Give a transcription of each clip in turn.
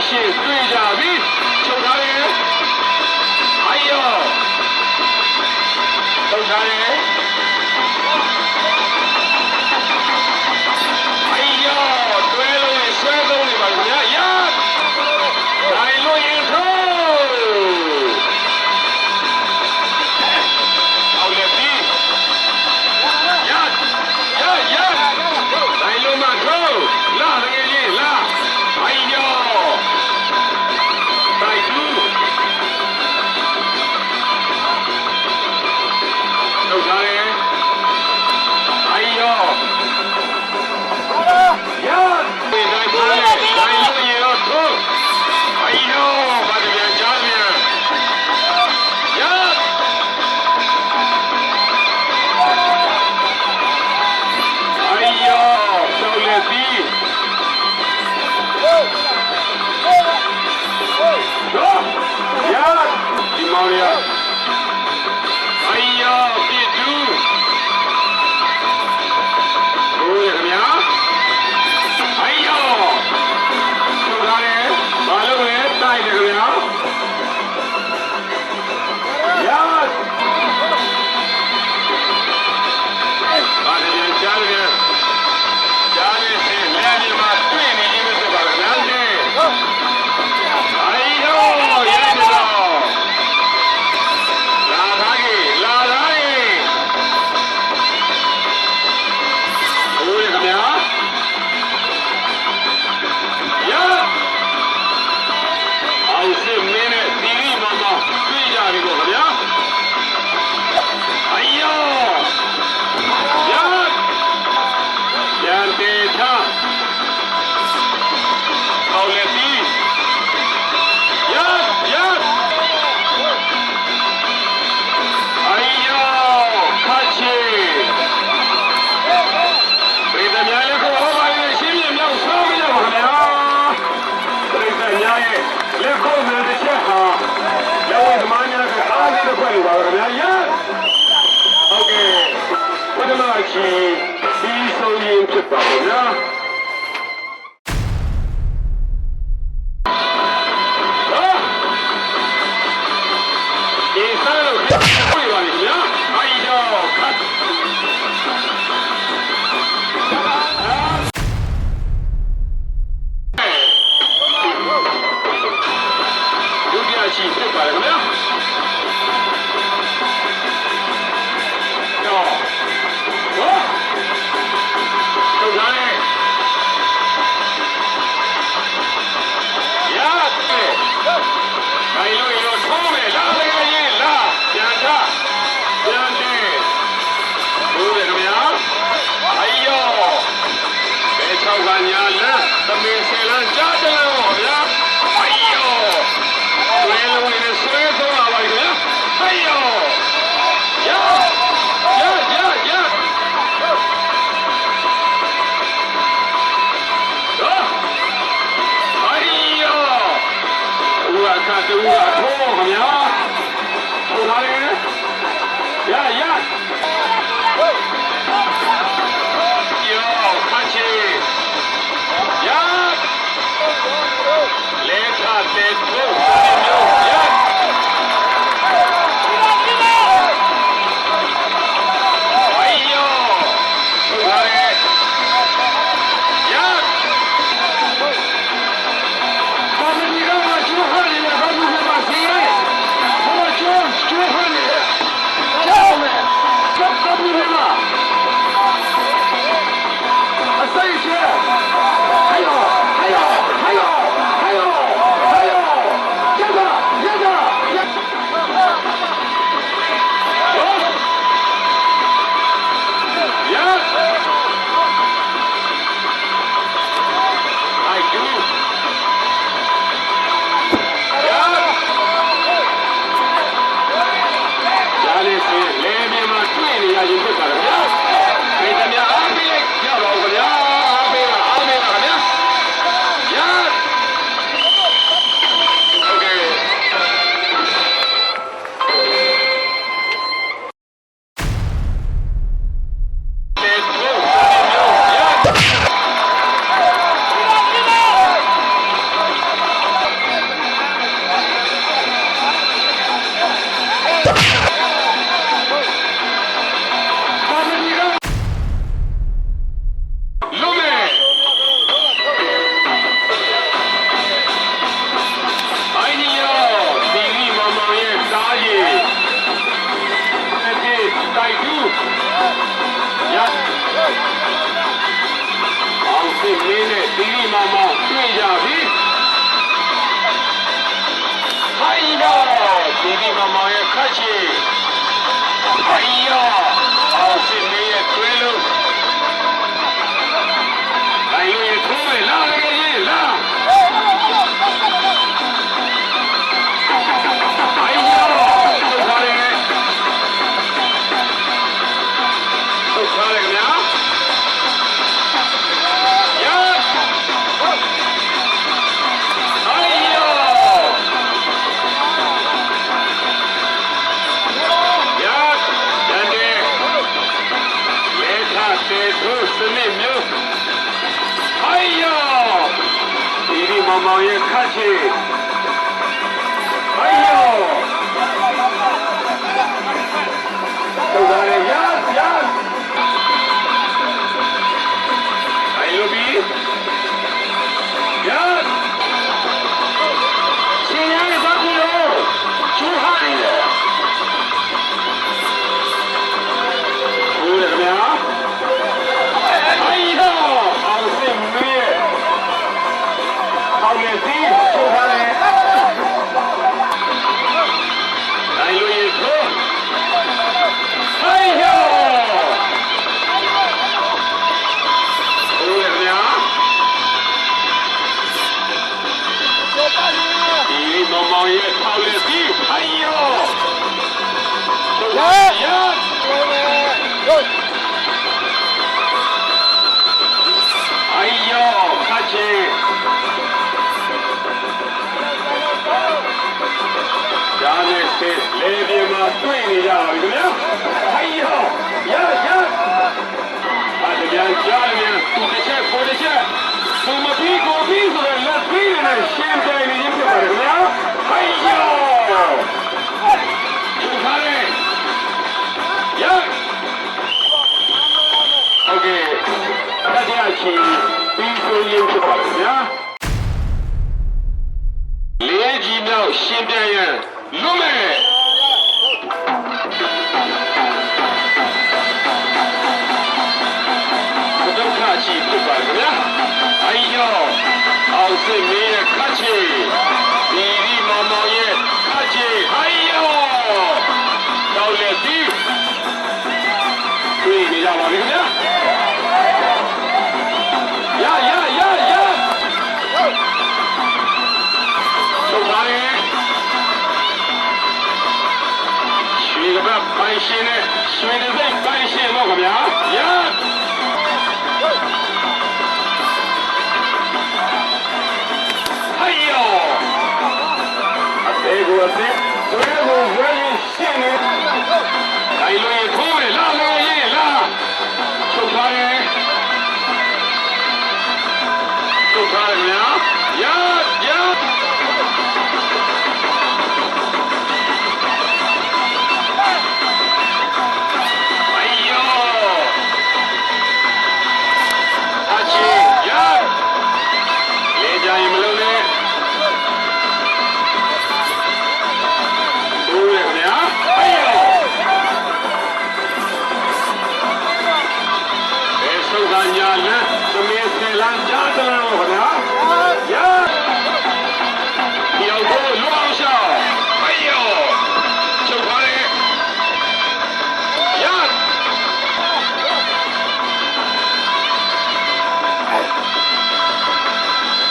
ရှင်တွေ့ကြပြီချုပ်ထားတယ်အိုင်ယောချုပ်ထားတယ်အိုင်ယောတွဲလို့ဆွဲသုံးနေပါဗျာရတိုင်းလို့ရင်ထိုးအောင်လေပြီရတိုင်းလို့မထိုးလာငယ်လေးလာအိုင်ယော င်ရဲ့ခတ်ချေအိုင်ယောထုတ်ထားတယ်ရအိုင်လိုဘီရရှင်ရဲ့ဘာကူလို့ချူဟာနေတယ်ဟုတ်တယ်ခင်ဗျာအိုင်ယောအောင်စင်မေးအောင်လေစီချူထားတယ်အိုင်လိုရဲ့ထိုးအိုင်ယောဟုတ်တယ်ခင်ဗျာဒီမောင်မောင်ရဲ့ထောက်လေစီအိုင်ယောထုတ်ထားရအိုင်ယောခါချေဒါနဲ့စေလေပြေမှာတွေ့နေကြပါပြီခင်ဗျာအိုင်ယောရအဲ့ဒါပြန်ကြားပြန်သူတစ်ချက်ကိုတစ်ချက်သူမပြီးကိုပြီးဆိုတော့လက်ပြီးနဲ့ရှင်းပြနေခြင်းဖြစ်ပါတယ်ခင်ဗျာအိုင်ယောယူခါလေရโอเคတရားချီပြီးဆိုရင်ဖြစ်ပါတယ်ခင်ဗျာလေးကြီးမြောက်ရှင်းပြရန်လွတ်မဲ့ဒုက္ခချီဖြစ်ပါခင်ဗျာအိုင်ယောအောင်စစ်မင်းရဲ့ခတ်ချီဒီမောင်မောင်ရဲ့ခတ်ချီအိုင်ယောတောက်လက်စီတွေ့နေကြပါပြီခင်ဗျာထုတ်ထားတယ်ရွှေကပတ်ပိုင်ရှင်နဲ့ရွှေတစ်စိတ်ပိုင်ရှင်တော့ခင်ဗျာရဟိုင်ယောအသေးကိုအသေးသွေးကိုဝဲရင်ရှင်းနေတိုင်းလို့ရထိုးတယ်လာလို့ရလာထုတ်ထားတယ်ထုတ်ထားတယ်ခင်ဗျာရညာလန်းသမီးဆယ်လန်းကြားတလားခင်ဗျာရဒီအောင်ကိုလွအောင်ရှောင်းအိုင်ယောချုပ်ထားတယ်ရ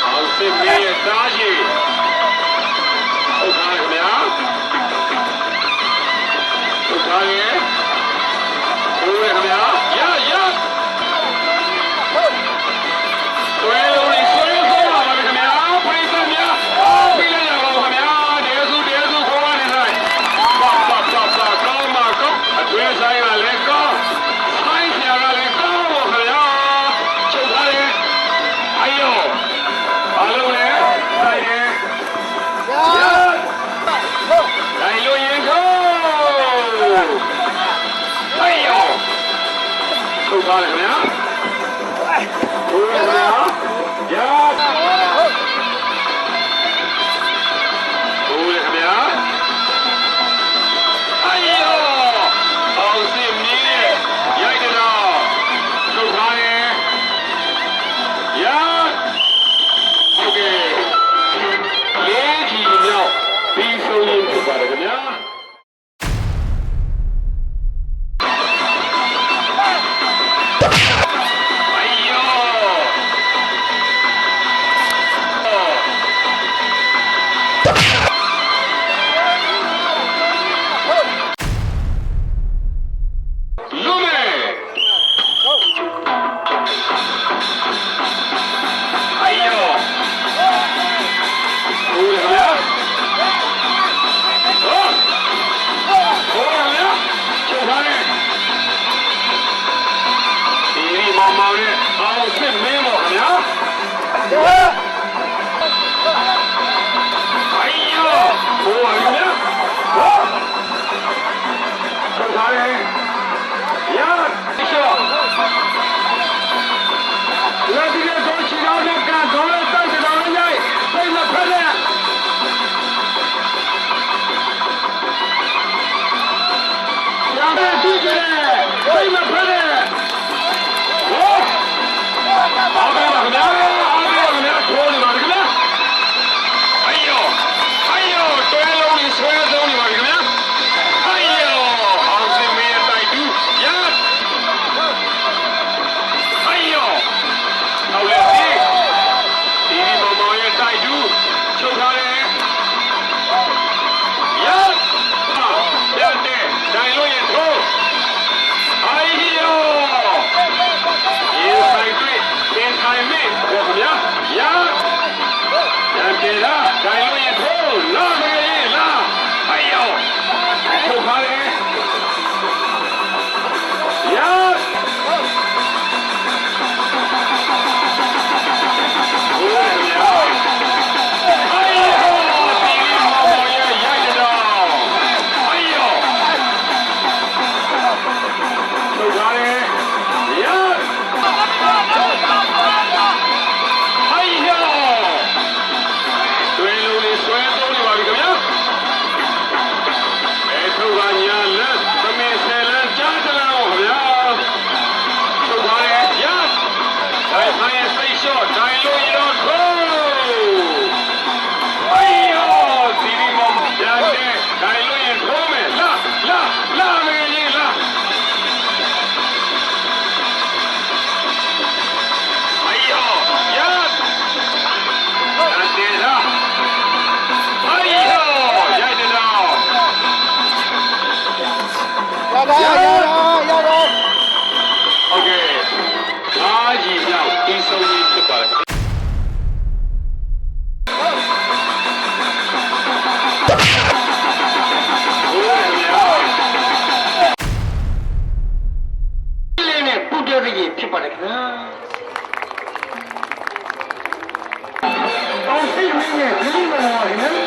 အောင်စင်မင်းရဲ့သားကြီးချုပ်ထားတယ်ခင်ဗျာချုပ်ထားတယ်ဟုတ်တယ်ခင်ဗျာရဆွဲလို့ဆွဲဆုံးပါခင်ဗျာပြိတ္တများအားပေးလိုက်ရပါခင်ဗျာတဲစုခေါ်ရနေတိုင်းပတ်ကောင်းမှာကောင်းအတွဲဆိုင်ကလည်းကောင်းဆိုင်ဆရာကလည်းကောင်းပါခင်ဗျာချုပ်ထားတယ်အိုင်ယောအားလုံးလည်းဆိုင်တယ်ရတိုင်းလို့ရင်ထိုးအိုင်ယောချုပ်ထားတယ်ခင်ဗျာဟုတ်ကဲ့ဗျာရဟုတ်ကဲ့ဗျာအိုင်ယောအောင်စင်မင်းရဲ့ရိုက်တော့ထုတ်ထားတယ်ရဟုတ်ကဲ့လေးကြီးမြောက်ပြီးဆုံးရင်ဖြစ်ပါတယ်ခင်ဗျာ မင်းနဲ့ဒီလိုပါခင်ဗျာ